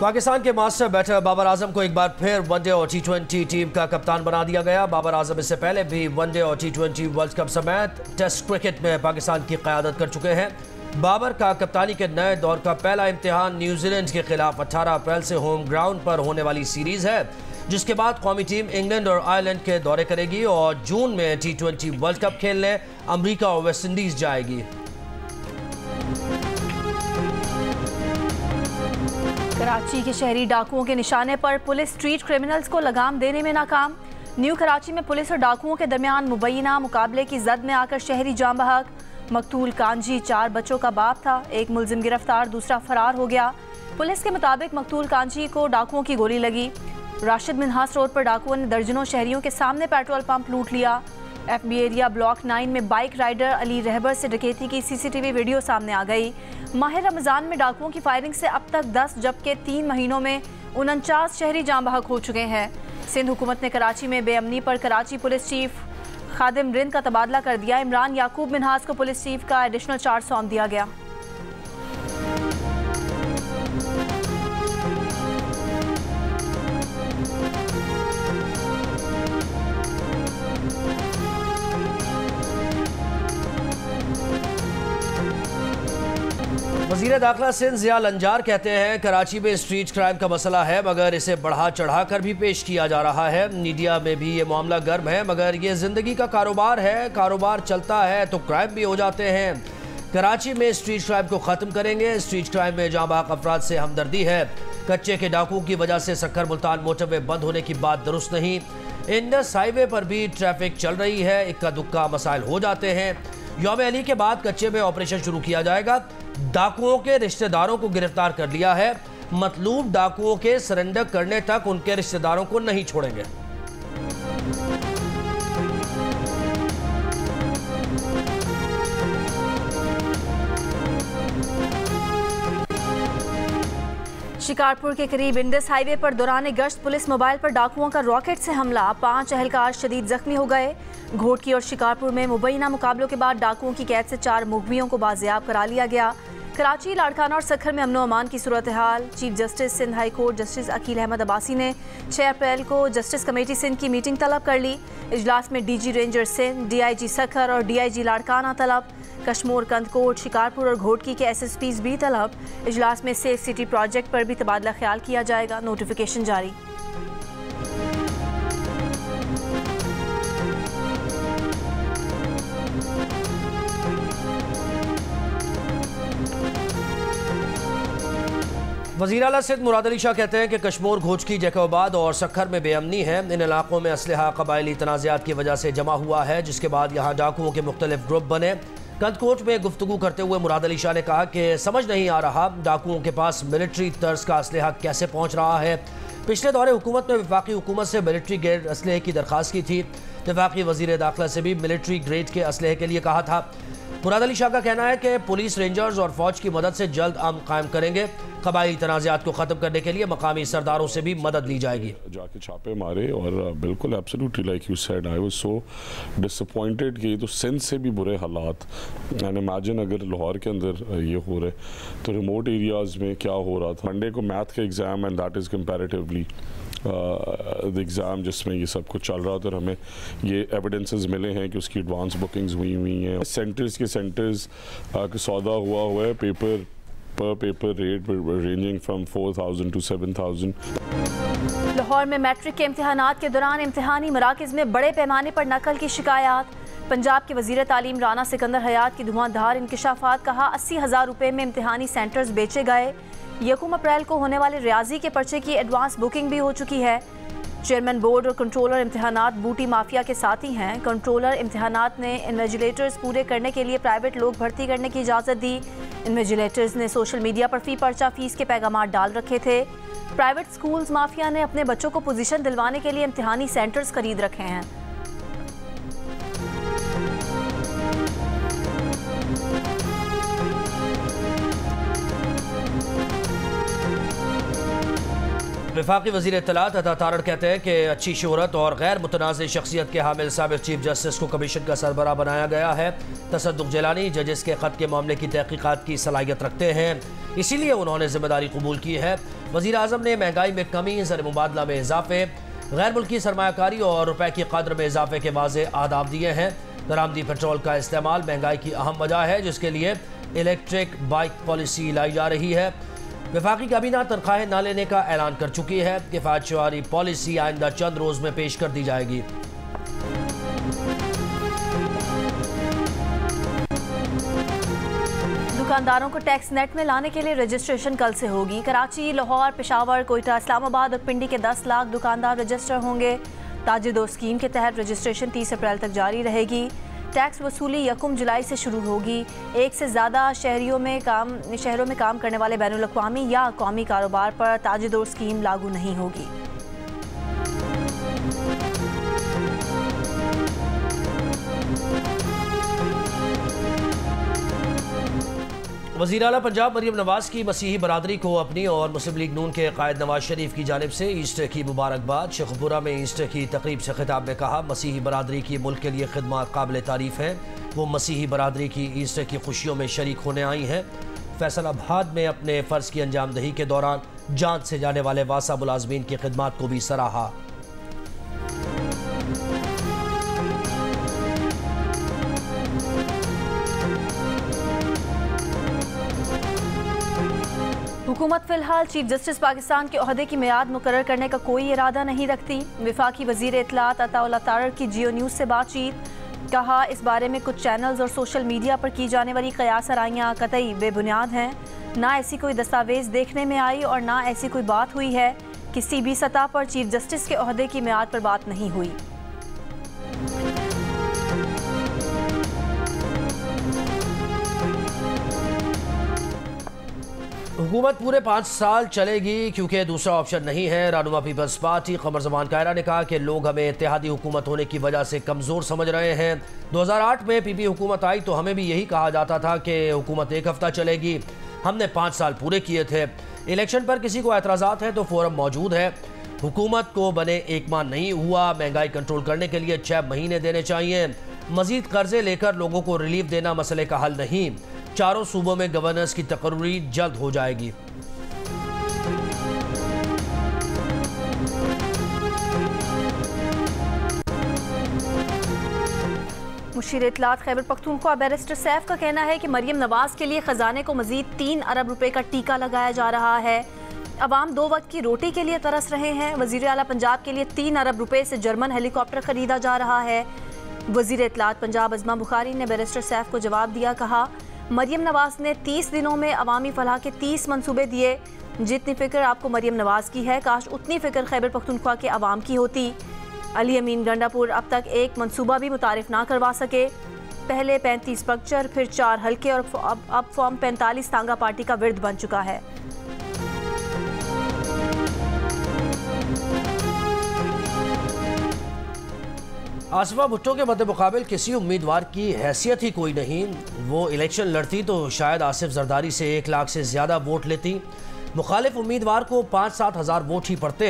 पाकिस्तान के master batter Babar Azam को एक बार फिर वनडे और टी20 टीम का कप्तान बना दिया गया। बाबर आजम इससे पहले भी वनडे और टी20 वर्ल्ड कप समेत टेस्ट क्रिकेट में पाकिस्तान की क़यादत कर चुके हैं। बाबर का कप्तानी के नए दौर का पहला इम्तिहान न्यूजीलैंड के खिलाफ 18 अप्रैल से होम ग्राउंड पर होने वाली सीरीज है, जिसके बाद कौमी टीम इंग्लैंड और आयरलैंड के दौरे करेगी और जून में टी20 वर्ल्ड कप खेलने अमरीका और वेस्ट इंडीज जाएगी। कराची के शहरी डाकुओं के निशाने पर पुलिस स्ट्रीट क्रिमिनल्स को लगाम देने में नाकाम। न्यू कराची में पुलिस और डाकुओं के दरमियान मुबैना मुकाबले की जद में आकर शहरी जाम बहक। मकतूल कांजी 4 बच्चों का बाप था। एक मुलजिम गिरफ्तार, दूसरा फरार हो गया। पुलिस के मुताबिक मकतूल कांजी को डाकुओं की गोली लगी। राशिद मिन्हास रोड पर डाकुओं ने दर्जनों शहरियों के सामने पेट्रोल पंप लूट लिया। FB एरिया ब्लॉक 9 में बाइक राइडर अली रहबर से डकैती की CCTV वीडियो सामने आ गई। माह रमज़ान में डाकुओं की फायरिंग से अब तक 10 जबकि 3 महीनों में 49 शहरी जाम बहक हो चुके हैं। सिंध हुकूमत ने कराची में बेअमनी पर कराची पुलिस चीफ खादिम रिंद का तबादला कर दिया। इमरान याकूब मिन्हास को पुलिस चीफ का एडिशनल चार्ज सौंप दिया गया। वज़ीर दाखिला सिंध ज़िया लंजार कहते हैं कराची में स्ट्रीट क्राइम का मसला है, मगर इसे बढ़ा चढ़ा कर भी पेश किया जा रहा है। मीडिया में भी ये मामला गर्म है, मगर ये ज़िंदगी का कारोबार है। कारोबार चलता है तो क्राइम भी हो जाते हैं। कराची में स्ट्रीट क्राइम को ख़त्म करेंगे। स्ट्रीट क्राइम में जाँ बहक अफराद से हमदर्दी है। कच्चे के डाकुओं की वजह से सक्खर मुल्तान मोटरवे बंद होने की बात दुरुस्त नहीं। इंडस हाईवे पर भी ट्रैफिक चल रही है, इक्का दुक्का मसाइल हो जाते हैं। यौम अली के बाद कच्चे में ऑपरेशन शुरू किया जाएगा। डाकुओं के रिश्तेदारों को गिरफ्तार कर लिया है। मतलूब डाकुओं के सरेंडर करने तक उनके रिश्तेदारों को नहीं छोड़ेंगे। शिकारपुर के करीब इंडस हाईवे पर दौरान गश्त पुलिस मोबाइल पर डाकुओं का रॉकेट से हमला, 5 अहलकार शदीद जख्मी हो गए। घोटकी और शिकारपुर में मुबैना मुकाबलों के बाद डाकुओं की कैद से 4 मुगवियों को बाजियाब करा लिया गया। कराची, लाड़काना और सखर में अमनो अमान की सूरत हाल। Chief justice Sindh high court justice Aqeel Ahmed Abbasi ने 6 अप्रैल को जस्टिस कमेटी सिंध की मीटिंग तलब कर ली। इजलास में DG ranger Sindh, DIG Sukkur और DIG लाड़काना तलब। कश्मोर, कंदकोट, शिकारपुर और घोटकी के SSPs भी तलब। इजलास में सेफ सिटी प्रोजेक्ट पर भी तबादला ख्याल किया जाएगा। नोटिफिकेशन जारी। वज़ीर आला सिंध मुराद अली शाह कहते हैं कि कश्मोर, घोटकी, जैकोबाद और सखर में बेअमनी है। इन इलाकों में असलहा कबायली तनाज़ात की वजह से जमा हुआ है, जिसके बाद यहाँ डाकुओं के मुख्तलिफ ग्रुप बने। कंदकोट में गुफ्तगू करते हुए मुराद अली शाह ने कहा कि समझ नहीं आ रहा डाकुओं के पास मिलिट्री तर्ज का असलहा कैसे पहुँच रहा है। पिछले दौरे हुकूमत में वफाकी हुकूमत से मिलिट्री ग्रेड असलहे की दरख्वास्त की थी। वफाकी वज़ीर दाखिला से भी मिलिट्री ग्रेड के असलहे के लिए कहा था। मुराद अली शाह का कहना है कि पुलिस, रेंजर्स और फौज की मदद से जल्द अमन कायम करेंगे। कबायली तनाज़ात को ख़त्म करने के लिए मकामी सरदारों से भी मदद ली जाएगी। जाके छापे मारे और बिल्कुल absolutely like you said, I was so disappointed कि तो सिंध से भी बुरे हालात। एंड इमेजिन अगर लाहौर के अंदर ये हो रहे तो रिमोट एरियाज़ में क्या हो रहा था। मंडे को मैथ का exam and that is comparatively the exam जिसमें ये सब कुछ चल रहा था और हमें ये एविडेंसेस मिले हैं कि उसकी एडवांस बुकिंग्स हुई हैं। सेंटर्स का सौदा हुआ है paper rate ranging from 4,000 to 7,000। Lahore में मैट्रिक के इम्तिहानात के दौरान इम्तिहानी मराकज़ में बड़े पैमाने पर नकल की शिकायत। पंजाब के वज़ीर तालीम राना सिकंदर हयात की धुआंधार इंकशाफात। कहा 80,000 रुपये में इम्तिहानी सेंटर्स बेचे गए। 1 अप्रैल को होने वाले रियाजी के पर्चे की एडवांस बुकिंग भी हो चुकी है। चेयरमैन बोर्ड और कंट्रोलर इम्तिहानात बूटी माफिया के साथी हैं। कंट्रोलर इम्तिहानात ने इन्विजिलेटर्स पूरे करने के लिए प्राइवेट लोग भर्ती करने की इजाज़त दी। इन्विजिलेटर्स ने सोशल मीडिया पर फ़ी पर्चा फीस के पैगाम डाल रखे थे। प्राइवेट स्कूल्स माफिया ने अपने बच्चों को पोजीशन दिलवाने के लिए इम्तिहानी सेंटर्स खरीद रखे हैं। वफाकी वज़ीर इत्तलात अता तारड़ कहते हैं कि अच्छी शोहरत और गैर मुतनाज़ शख्सियत के हामिल साबिक़ चीफ जस्टिस को कमीशन का सरबराह बनाया गया है। तसद्दुक़ जिलानी जजिस के ख़त के मामले की तहक़ीक़ात की सलाहियत रखते हैं, इसीलिए उन्होंने जिम्मेदारी कबूल की है। वज़ीर आज़म ने महंगाई में कमी, ज़र मुबादला में इजाफे, गैर मुल्की सरमायाकारी और रुपए की कदर में इजाफे के वाज़े आदाब दिए हैं। दरामदी पेट्रोल का इस्तेमाल महंगाई की अहम वजह है, जिसके लिए इलेक्ट्रिक बाइक पॉलिसी लाई जा रही है। वफाकी काबीना तनख्वाहें न लेने का ऐलान कर चुकी है। किफ़ायत शुमारी पॉलिसी आइंदा चंद रोज में पेश कर दी जाएगी। दुकानदारों को टैक्स नेट में लाने के लिए रजिस्ट्रेशन कल से होगी। कराची, लाहौर, पेशावर, कोयटा, इस्लामाबाद और पिंडी के 10 लाख दुकानदार रजिस्टर होंगे। ताजिर दो स्कीम के तहत रजिस्ट्रेशन 30 अप्रैल तक जारी रहेगी। टैक्स वसूली 1 जुलाई से शुरू होगी। एक से ज़्यादा शहरों में काम करने वाले बैनुल अक़वामी या कौमी कारोबार पर ताजिर दो स्कीम लागू नहीं होगी। वज़ीर आला पंजाब मरियम नवाज़ की मसीही बरादरी को अपनी और मुस्लिम लीग नून के कायद नवाज शरीफ की जानिब से ईस्टर की मुबारकबाद। शेखपुरा में ईस्टर की तकरीब से खिताब में कहा, मसीही बरादरी की मुल्क के लिए खिदमत काबिल तारीफ़ है। वो मसीही बरादरी की ईस्टर की खुशियों में शरीक होने आई हैं। फैसलाबाद में अपने फ़र्ज़ की अंजामदही के दौरान जान से जाने वाले वासा मुलाजमीन की खिदमत को भी सराहा। हुकूमत फिलहाल चीफ जस्टिस पाकिस्तान के ओहदे की मियाद मुकर्रर करने का कोई इरादा नहीं रखती। वफाकी वज़ीर इत्तलात अता तारड़ की जियो न्यूज़ से बातचीत, कहा इस बारे में कुछ चैनल्स और सोशल मीडिया पर की जाने वाली कयास आराइयाँ कतई बेबुनियाद हैं। ना ऐसी कोई दस्तावेज़ देखने में आई और ना ऐसी कोई बात हुई है। किसी भी सतह पर चीफ जस्टिस के ओहदे की मियाद पर बात नहीं हुई। हुकूमत पूरे 5 साल चलेगी क्योंकि दूसरा ऑप्शन नहीं है। रहनुमा पीपल्स पार्टी कमर ज़मान कायरा ने कहा कि लोग हमें इत्तेहादी हुकूमत होने की वजह से कमज़ोर समझ रहे हैं। 2008 में पीपी हुकूमत आई तो हमें भी यही कहा जाता था कि हुकूमत 1 हफ्ता चलेगी। हमने 5 साल पूरे किए थे। इलेक्शन पर किसी को एतराज़ात हैं तो फोरम मौजूद है। हुकूमत को बने 1 माह नहीं हुआ। महंगाई कंट्रोल करने के लिए 6 महीने देने चाहिए। मज़ीद कर्जे लेकर लोगों को रिलीफ देना मसले का हल नहीं। चारों सूबों में गवर्नर्स की तकर्री जल्द हो जाएगी। मुशीर इत्तलात खैबर पख्तूनख्वा बैरिस्टर सैफ का कहना है कि मरियम नवाज के लिए खजाने को मजीद 3 अरब रुपए का टीका लगाया जा रहा है। अवाम 2 वक्त की रोटी के लिए तरस रहे हैं। वजीर आला पंजाब के लिए 3 अरब रुपए से जर्मन हेलीकॉप्टर खरीदा जा रहा है। वजीर इत्तलात पंजाब अज़मा बुखारी ने बैरिस्टर सैफ को जवाब दिया, कहा मरियम नवाज ने 30 दिनों में अवामी फलाह के 30 मंसूबे दिए। जितनी फ़िक्र आपको मरियम नवाज की है, काश उतनी फ़िक्र खैबर पख्तूनख्वा के अवाम की होती। अली अमीन गंडापुर अब तक एक मंसूबा भी मुतारिफ ना करवा सके। पहले 35 स्ट्रक्चर, फिर 4 हल्के और अब फॉर्म 45 तांगा पार्टी का विर्द बन चुका है। आसिफा भुट्टो के मद्दे मुकाबिल किसी उम्मीदवार की हैसियत ही कोई नहीं। वो इलेक्शन लड़ती तो शायद आसिफ जरदारी से 1 लाख से ज़्यादा वोट लेती। मुखालिफ उम्मीदवार को 5-7 हज़ार वोट ही पड़ते।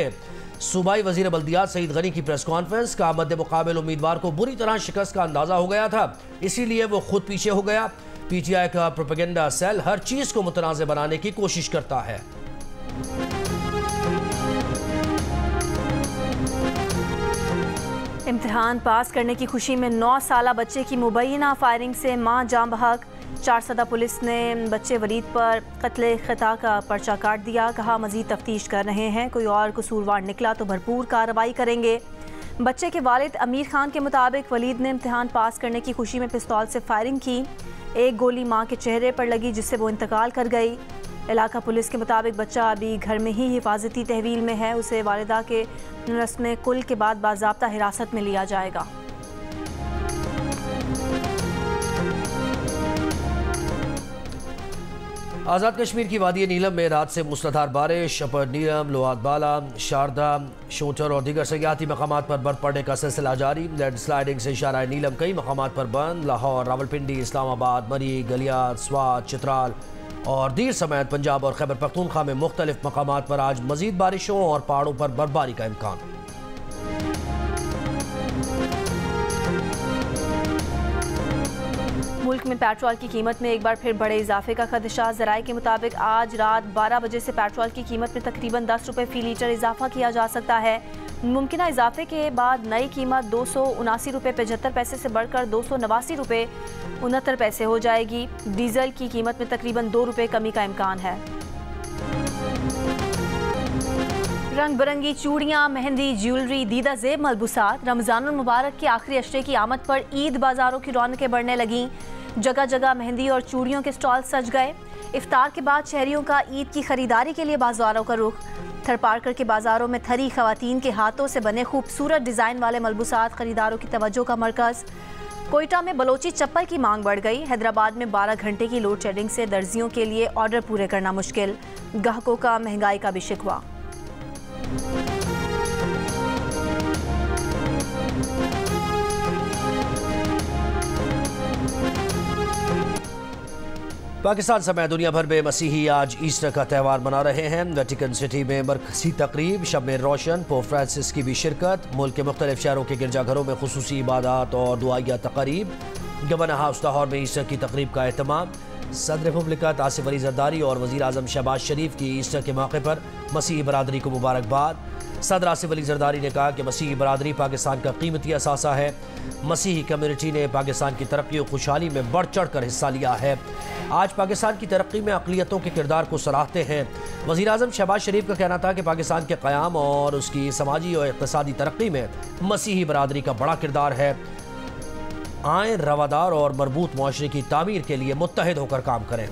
सूबाई वज़ीर बल्दियात सईद गनी की प्रेस कॉन्फ्रेंस का मद्दे मुकाबिल उम्मीदवार को बुरी तरह शिकस्त का अंदाज़ा हो गया था, इसीलिए वो खुद पीछे हो गया। PTI का प्रोपेगेंडा सेल हर चीज़ को मुतनाज़ बनाने की कोशिश करता है। इम्तिहान पास करने की खुशी में 9 साला बच्चे की मुबैना फायरिंग से मां जान बहक। 4 पुलिस ने बच्चे वलीद पर कत्ले खता का पर्चा काट दिया। कहा मजीद तफ्तीश कर रहे हैं, कोई और कसूरवार निकला तो भरपूर कार्रवाई करेंगे। बच्चे के वालिद अमीर खान के मुताबिक वलीद ने इम्तिहान पास करने की खुशी में पिस्तौल से फायरिंग की। एक गोली मां के चेहरे पर लगी जिससे वो इंतकाल कर गई। इलाका पुलिस के मुताबिक बच्चा अभी घर में ही हिफाजती तहवील में है। उसे वालिदा के रस्म कुल के बाद बाज़ाब्ता हिरासत में लिया जाएगा। आज़ाद कश्मीर की वादी नीलम में रात से मूसलाधार बारिश। अपर नीलम, लोहात बाला, शारदा, शोटर और दीगर सयाहती मकामात पर बर्फ पड़ने का सिलसिला जारी। लैंड स्लाइडिंग से शारा नीलम कई मकामात पर बंद। लाहौर, रावलपिंडी, इस्लामाबाद, मरी, गलियात, स्वात, चित्राल और दीर समेत पंजाब और खैबर पख्तूनख्वा में मुख्तलिफ मकामात पर आज मजीद बारिशों और पहाड़ों पर बर्फबारी का इम्कान। मुल्क में पेट्रोल की कीमत में एक बार फिर बड़े इजाफे का खदशा। ज़राए के मुताबिक आज रात 12 बजे से पेट्रोल की कीमत में तकरीबन 10 रुपये फ़ी लीटर इजाफा किया जा सकता है। मुमकिन इजाफे के बाद नई कीमत 279 रुपये 75 पैसे से बढ़कर 289 रुपये 69 पैसे हो जाएगी। डीजल की कीमत में तकरीबन 2 रुपये कमी का इम्कान है। रंग बिरंगी चूड़ियाँ, मेहंदी, ज्वेलरी, दीदा जेब मलबूसात, रमज़ानुल मुबारक के आखिरी अशरे की आमद पर ईद बाज़ारों की रौनकें बढ़ने लगीं। जगह जगह मेहंदी और चूड़ियों के स्टॉल सज गए। इफ्तार के बाद शहरियों का ईद की खरीदारी के लिए बाज़ारों का रुख। थरपारकर के बाज़ारों में थरी ख़वातीन के हाथों से बने खूबसूरत डिज़ाइन वाले मलबूसात खरीदारों की तवज्जो का मरकज़। कोयटा में बलोची चप्पल की मांग बढ़ गई। हैदराबाद में 12 घंटे की लोड शेडिंग से दर्जियों के लिए ऑर्डर पूरे करना मुश्किल। ग्राहकों का महंगाई का भी शिकवा। पाकिस्तान समेत दुनिया भर में मसीही आज ईस्टर का त्यौहार मना रहे हैं। वेटिकन सिटी में मरकजी तकरीब, शब में रोशन, पोप फ्रांसिस की भी शिरकत। मुल्क के मुख्तलिफ शहरों के गिरजाघरों में खुसूसी इबादत और दुआया तकरीब। गवर्नर हाउस लाहौर में ईस्टर की तकरीब का एहतमाम। सदर मुमलिकत आसिफ अली जरदारी और वज़ीर आज़म शहबाज शरीफ की ईस्टर के मौके पर मसीही बरादरी को मुबारकबाद। सदर आसिफ अली जरदारी ने कहा कि मसीही बरादरी पाकिस्तान का कीमती असासा है। मसीही कम्युनिटी ने पाकिस्तान की तरक्की और खुशहाली में बढ़ चढ़ कर हिस्सा लिया है। आज पाकिस्तान की तरक्की में अक़लियतों के किरदार को सराहते हैं। वज़ीर आज़म शहबाज शरीफ का कहना था कि पाकिस्तान के क़याम और उसकी समाजी और इक़्तिसादी तरक्की में मसीही बरादरी का बड़ा किरदार है। आए रवादार और मरबूत मुआशरे की तामीर के लिए मुत्तहिद होकर काम करें।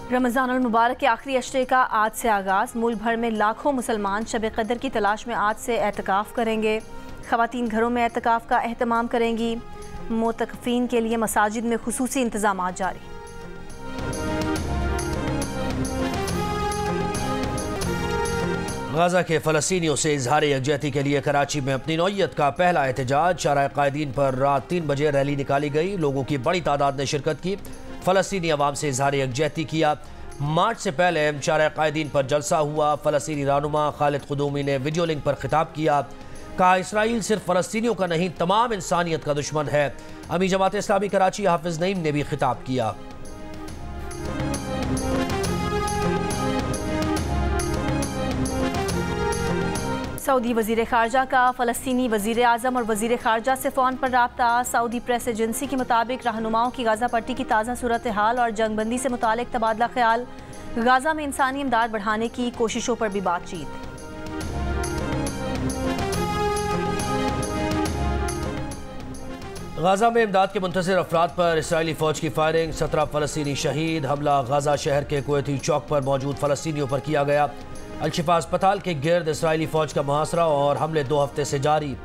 रमज़ानुल मुबारक के आखिरी अशरे का आज से आगाज़। मुल्क भर में लाखों मुसलमान शब क़द्र की तलाश में आज से एतकाफ़ करेंगे। ख़वातीन घरों में एतकाफ़ का एहतमाम करेंगी। मोतकफ़ीन के लिए मसाजिद में खुसूसी इंतज़ाम जारी। गाज़ा के फ़लस्तीनियों से इज़हार यकजहती के लिए कराची में अपनी नौइयत का पहला एहतजाज। शाहराह कायदीन पर रात 3 बजे रैली निकाली गई। लोगों की बड़ी तादाद ने शिरकत की। फ़लस्तीनी अवाम से इज़हार यकजहती किया। मार्च से पहले शाहराह कायदीन पर जलसा हुआ। फ़लस्तीनी रहनुमा खालिद ख़ुदूमी ने वीडियो लिंक पर खिताब किया। कहा, इसराइल सिर्फ फ़लस्तीनियों का नहीं, तमाम इंसानियत का दुश्मन है। अमीर जमात इस्लामी कराची हाफिज़ नईम ने भी खिताब किया। सऊदी वज़ीर ख़ारजा का फ़लस्तीनी वज़ीर आज़म और वज़ीर ख़ारजा से फ़ोन पर रब्ता। सऊदी प्रेस एजेंसी के मुताबिक रहनुमाओं की गाज़ा पट्टी की ताज़ा सूरत हाल और जंगबंदी से मुतालिक तबादला ख्याल। गाज़ा में इंसानी इमदाद बढ़ाने की कोशिशों पर भी बातचीत। गाज़ा में इमदाद के मुंतज़िर अफराद पर इसराइली फ़ौज की फायरिंग। 17 फ़लस्तीनी शहीद। हमला गाज़ा शहर के कुवैती चौक पर मौजूद फ़लस्तीनियों पर किया गया। अल-शिफा अस्पताल के गिर्द इसराइली फ़ौज का मुहासरा और हमले 2 हफ्ते से जारी।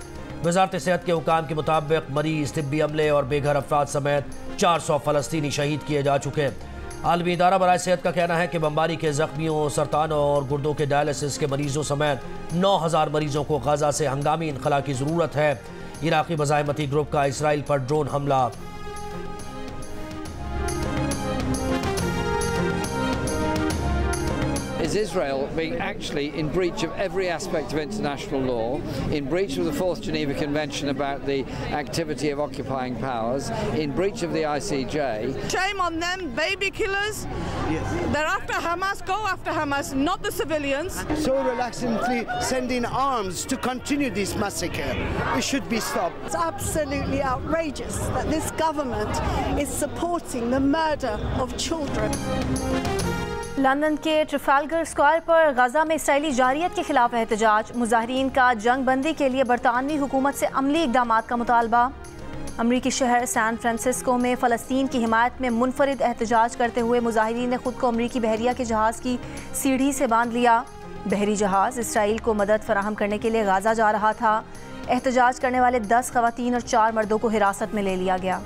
वज़ारत सेहत के हुकाम के मुताबिक मरीज़, तिब्बी अमले और बेघर अफराद समेत 400 फ़लस्तीनी शहीद किए जा चुके हैं। आलमी इदारा बराए सेहत का कहना है कि बमबारी के ज़ख्मियों, सरतान और गुर्दों के डायलिसिस के मरीज़ों समेत 9000 मरीज़ों को गाज़ा से हंगामी इनखला की ज़रूरत है। इराक़ी मज़ाहमती ग्रुप का इसराइल पर ड्रोन हमला। Is Israel being actually in breach of every aspect of international law, in breach of the 4th Geneva Convention about the activity of occupying powers, in breach of the ICJ. Shame on them, baby killers. Yes. They're after Hamas, go after Hamas, not the civilians. So reluctantly sending arms to continue this massacre. It should be stopped. It's absolutely outrageous that this government is supporting the murder of children. London के Trafalgar square पर Gaza में Israeli जारियत के खिलाफ एहतजाज। मुजाहिरीन का जंग बंदी के लिए बरतानवी हुकूमत से अमली इक़दामात का मुतालबा। अमरीकी शहर सैन फ्रांसिस्को में फ़लस्तीन की हिमायत में मुनफरिद एहतजाज करते हुए मुजाहिरीन ने खुद को अमरीकी बहरिया के जहाज़ की सीढ़ी से बांध लिया। बहरी जहाज़ इसराइल को मदद फराहम करने के लिए गाज़ा जा रहा था। एहतजाज करने वाले 10 ख़वातीन और 4 मर्दों को हिरासत में ले लिया गया।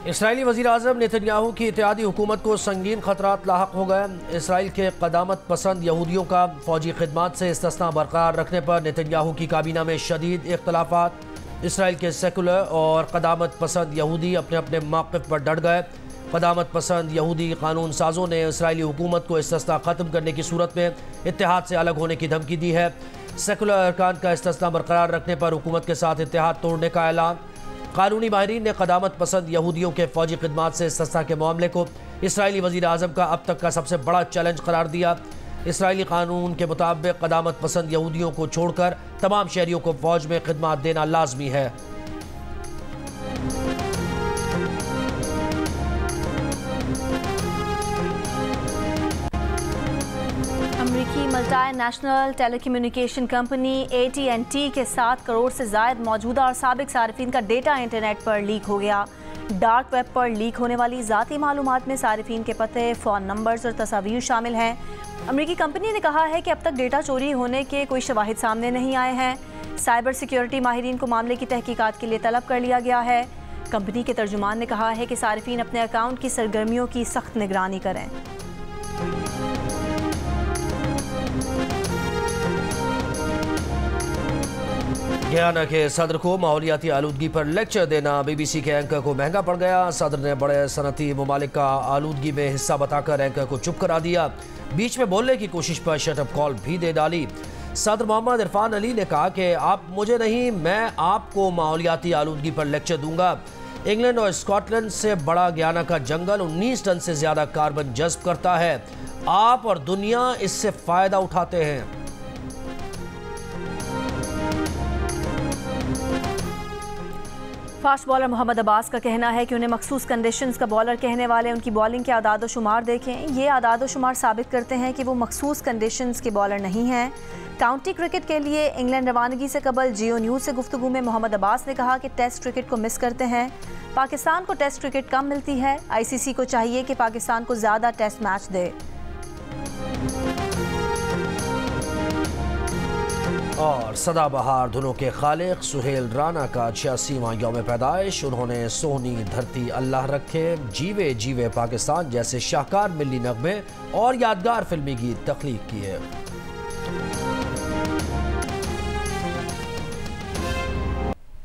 इसराइली वज़ीर-ए-आज़म नेतन्याहू की इत्तेहादी हुकूमत को संगीन खतरात लाहक हो गए। इसराइल के क़दामत पसंद यहूदियों का फ़ौजी खिदमात से इस्तिस्ना बरकरार रखने पर नेतन्याहू की काबीना में शदीद इख्तलाफात। इसराइल के सेकुलर और क़दामत पसंद यहूदी अपने अपने मौक़िफ़ पर डट गए। क़दामत पसंद यहूदी कानून साजों ने इसराइली हुकूमत को इस्तिस्ना ख़त्म करने की सूरत में इत्तेहाद से अलग होने की धमकी दी है। सेकुलर अरकान का इस्तिस्ना बरकरार रखने पर हुकूमत के साथ इत्तेहाद तोड़ने का ऐलान। कानूनी माहिरीन ने क़दामत पसंद यहूदियों के फ़ौजी खिदमात से इस्तिस्ना के मामले को इसराइली वज़ीर-ए-आज़म का अब तक का सबसे बड़ा चैलेंज करार दिया। इसराइली कानून के मुताबिक क़दामत पसंद यहूदियों को छोड़कर तमाम शहरियों को फ़ौज में खिदमात देना लाजमी है। अमरीकी मल्टी-नेशनल टेलीकम्युनिकेशन कंपनी AT&T के 7 करोड़ से ज़ायद मौजूदा और साबिक सारिफिन का डेटा इंटरनेट पर लीक हो गया। डार्क वेब पर लीक होने वाली ज़ाती मालूमात में सारिफिन के पते, फ़ोन नंबर्स और तस्वीर शामिल हैं। अमरीकी कंपनी ने कहा है कि अब तक डेटा चोरी होने के कोई शवाहिद सामने नहीं आए हैं। साइबर सिक्योरिटी माहिरीन को मामले की तहकीकात के लिए तलब कर लिया गया है। कंपनी के तर्जुमान ने कहा है कि सारिफिन अपने अकाउंट की सरगर्मियों की सख्त निगरानी करें। गयाना के सदर को माहौलियाती आलूदगी पर लेक्चर देना BBC के एंकर को महंगा पड़ गया। सदर ने बड़े सनती ममालिक का आलूदगी में हिस्सा बताकर एंकर को चुप करा दिया। बीच में बोलने की कोशिश पर शटअप कॉल भी दे डाली। सदर मोहम्मद इरफान अली ने कहा कि आप मुझे नहीं, मैं आपको माहौलियाती आलूदगी पर लेक्चर दूंगा। इंग्लैंड और स्कॉटलैंड से बड़ा गयाना का जंगल 19 टन से ज़्यादा कार्बन जज्ब करता है। आप और दुनिया इससे फ़ायदा उठाते हैं। फास्ट बॉलर मोहम्मद अब्बास का कहना है कि उन्हें मखसूस कंडीशंस का बॉलर कहने वाले उनकी बॉलिंग के आदाद व शुमार देखें। ये आदाद व शुमार साबित करते हैं कि वो मखसूस कंडीशंस के बॉलर नहीं हैं। काउंटी क्रिकेट के लिए इंग्लैंड रवानगी से कबल जियो न्यूज़ से गुफ्तगू में मोहम्मद अब्बास ने कहा कि टेस्ट क्रिकेट को मिस करते हैं। पाकिस्तान को टेस्ट क्रिकेट कम मिलती है। ICC को चाहिए कि पाकिस्तान को ज़्यादा टेस्ट मैच दे। और सदाबहार धुनों के खालिक सुहेल राना का 86वां यौम पैदाइश। उन्होंने सोहनी धरती अल्लाह रखे, जीवे जीवे पाकिस्तान जैसे शाहकार मिली नगमे और यादगार फिल्मी गीत तख्लीक किए।